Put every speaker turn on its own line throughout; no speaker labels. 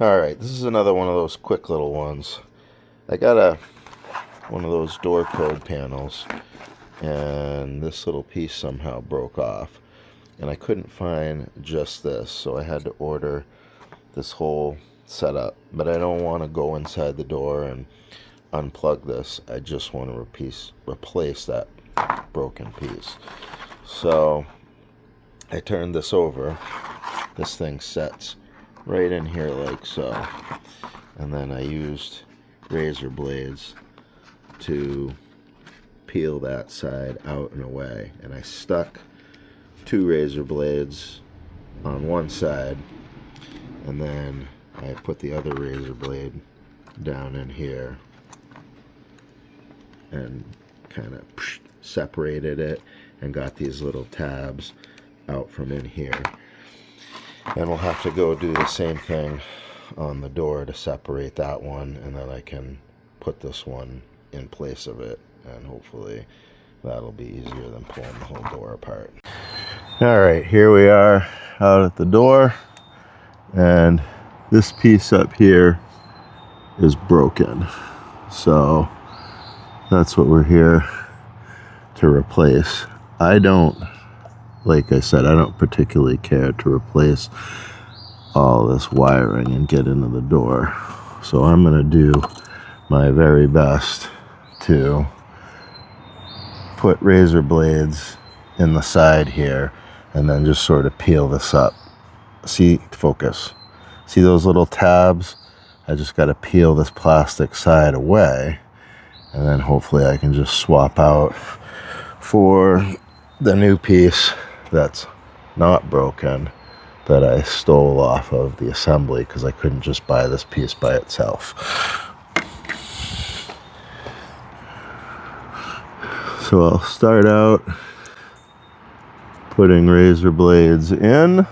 Alright, this is another one of those quick little ones. I got one of those door code panels, and this little piece somehow broke off. And I couldn't find just this, so I had to order this whole setup. But I don't want to go inside the door and unplug this. I just want to replace that broken piece. So I turned this over. This thing sets right in here like so, and then I used razor blades to peel that side out and away, and I stuck 2 razor blades on one side, and then I put the other razor blade down in here and kind of separated it and got these little tabs out from in here. And we'll have to go do the same thing on the door to separate that one, and then I can put this one in place of it, and hopefully that'll be easier than pulling the whole door apart. Alright, here we are out at the door, and this piece up here is broken. So that's what we're here to replace. Like I said, I don't particularly care to replace all this wiring and get into the door. So I'm going to do my very best to put razor blades in the side here and then just sort of peel this up. See, focus. See those little tabs? I just got to peel this plastic side away, and then hopefully I can just swap out for the new piece that's not broken that I stole off of the assembly, because I couldn't just buy this piece by itself. So I'll start out putting razor blades in,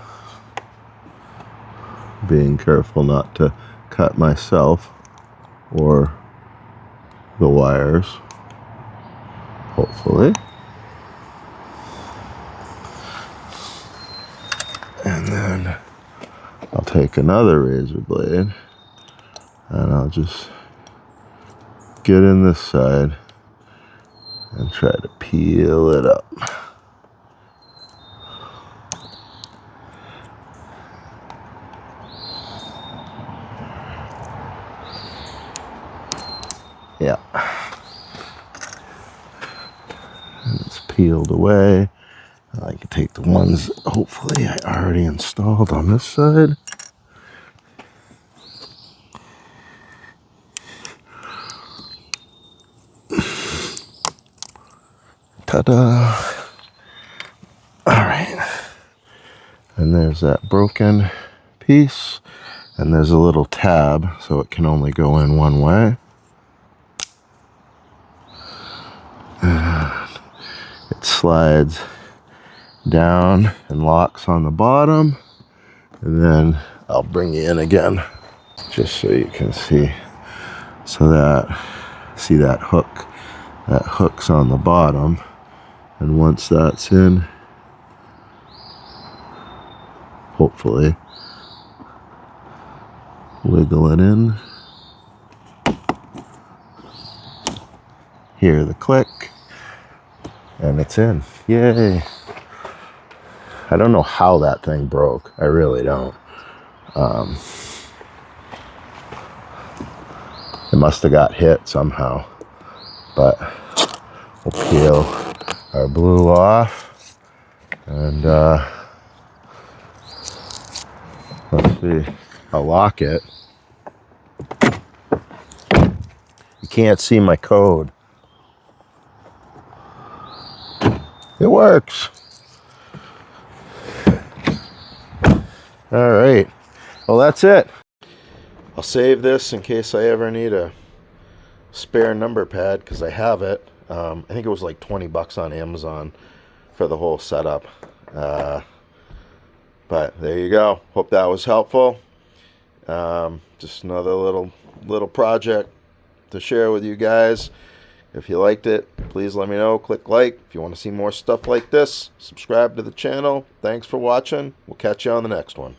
being careful not to cut myself or the wires, hopefully. And then I'll take another razor blade and I'll just get in this side and try to peel it up. Yeah. And it's peeled away. I can take the ones, hopefully, I already installed on this side. Ta-da! Alright. And there's that broken piece. And there's a little tab, so it can only go in one way. And it slides down and locks on the bottom, and then I'll bring you in again just so you can see. So see that hook's on the bottom, and once that's in, hopefully wiggle it in, hear the click, and it's in. Yay! I don't know how that thing broke. I really don't. It must have got hit somehow. But we'll peel our blue off. And let's see. I'll lock it. You can't see my code. It works. All right, well, that's it. I'll save this in case I ever need a spare number pad, because I have it. I think it was like 20 bucks on Amazon for the whole setup. But there you go. Hope that was helpful. Just another little project to share with you guys. If you liked it, please let me know. Click like. If you want to see more stuff like this, subscribe to the channel. Thanks for watching. We'll catch you on the next one.